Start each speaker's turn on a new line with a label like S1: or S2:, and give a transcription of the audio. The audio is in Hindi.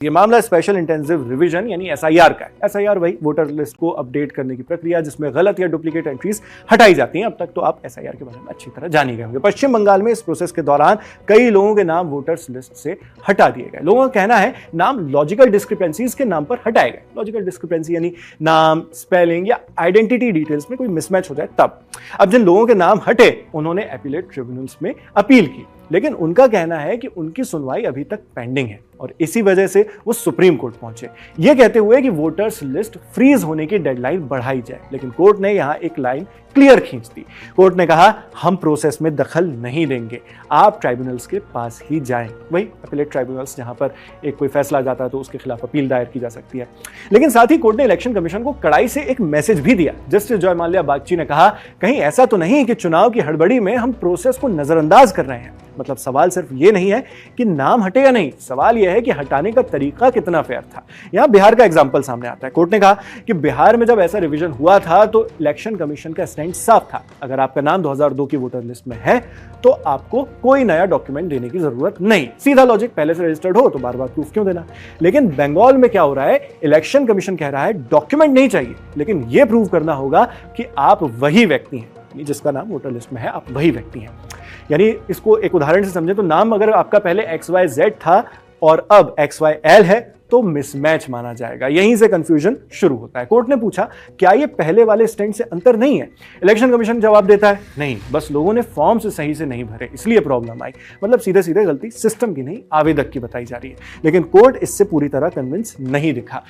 S1: ये मामला स्पेशल इंटेंसिव रिवीजन यानी एसआईआर का है। एसआईआर वही वोटर लिस्ट को अपडेट करने की प्रक्रिया जिसमें गलत या डुप्लीकेट एंट्रीज हटाई जाती हैं। अब तक तो आप एसआईआर के बारे में अच्छी तरह जान ही गए होंगे। पश्चिम बंगाल में इस प्रोसेस के दौरान कई लोगों के नाम वोटर्स लिस्ट से हटा दिए गए। लोगों का कहना है नाम लॉजिकल डिस्क्रिपेंसीज के नाम पर हटाए गए। लॉजिकल डिस्क्रिपेंसी यानी नाम, स्पेलिंग या आइडेंटिटी डिटेल्स में कोई मिसमैच हो जाए तब। अब जिन लोगों के नाम हटे उन्होंने एपीलेट ट्रिब्यूनल्स में अपील की, लेकिन उनका कहना है कि उनकी सुनवाई अभी तक पेंडिंग है और इसी वजह से वो सुप्रीम कोर्ट पहुंचे, ये कहते हुए कि वोटर्स लिस्ट फ्रीज होने की डेडलाइन बढ़ाई जाए। लेकिन कोर्ट ने यहां एक लाइन क्लियर खींच दी। कोर्ट ने कहा हम प्रोसेस में दखल नहीं देंगे, आप ट्राइब्यूनल्स के पास ही जाएं। वही अपीलेट ट्राइब्यूनल्स जहां पर एक कोई फैसला आ जाता है तो उसके खिलाफ अपील दायर की जा सकती है। लेकिन साथ ही कोर्ट ने इलेक्शन कमीशन को कड़ाई से एक मैसेज भी दिया। जस्टिस जॉय माल्या बागची ने कहा कहीं ऐसा तो नहीं कि चुनाव की हड़बड़ी में हम प्रोसेस को नजरअंदाज कर रहे हैं। मतलब सवाल सिर्फ ये नहीं है कि नाम हटे या नहीं, सवाल यह है कि हटाने का तरीका कितना फेयर था। यहां बिहार का एग्जांपल सामने आता है। कोर्ट ने कहा कि बिहार में जब ऐसा रिवीजन हुआ था तो इलेक्शन कमीशन का स्टैंड साफ था, अगर आपका नाम 2002 की वोटर लिस्ट में है तो आपको कोई नया डॉक्यूमेंट देने की जरूरत नहीं। सीधा लॉजिक, पहले से रजिस्टर्ड हो तो बार बार प्रूफ क्यों देना। लेकिन बंगाल में क्या हो रहा है, इलेक्शन कमीशन कह रहा है डॉक्यूमेंट नहीं चाहिए, लेकिन यह प्रूव करना होगा कि आप वही व्यक्ति हैं जिसका नाम वोटर लिस्ट में है, आप वही व्यक्ति हैं। यानी इसको एक उदाहरण से समझें तो नाम अगर आपका पहले XYZ था और अब XYL है तो मिसमैच माना जाएगा। यहीं से कंफ्यूजन शुरू होता है। कोर्ट ने पूछा क्या ये पहले वाले स्टैंड से अंतर नहीं है। इलेक्शन कमीशन जवाब देता है नहीं, बस लोगों ने फॉर्म से सही से नहीं भरे इसलिए प्रॉब्लम आई। मतलब सीधे सीधे गलती सिस्टम की नहीं आवेदक की बताई जा रही है। लेकिन कोर्ट इससे पूरी तरह कन्विंस नहीं दिखा।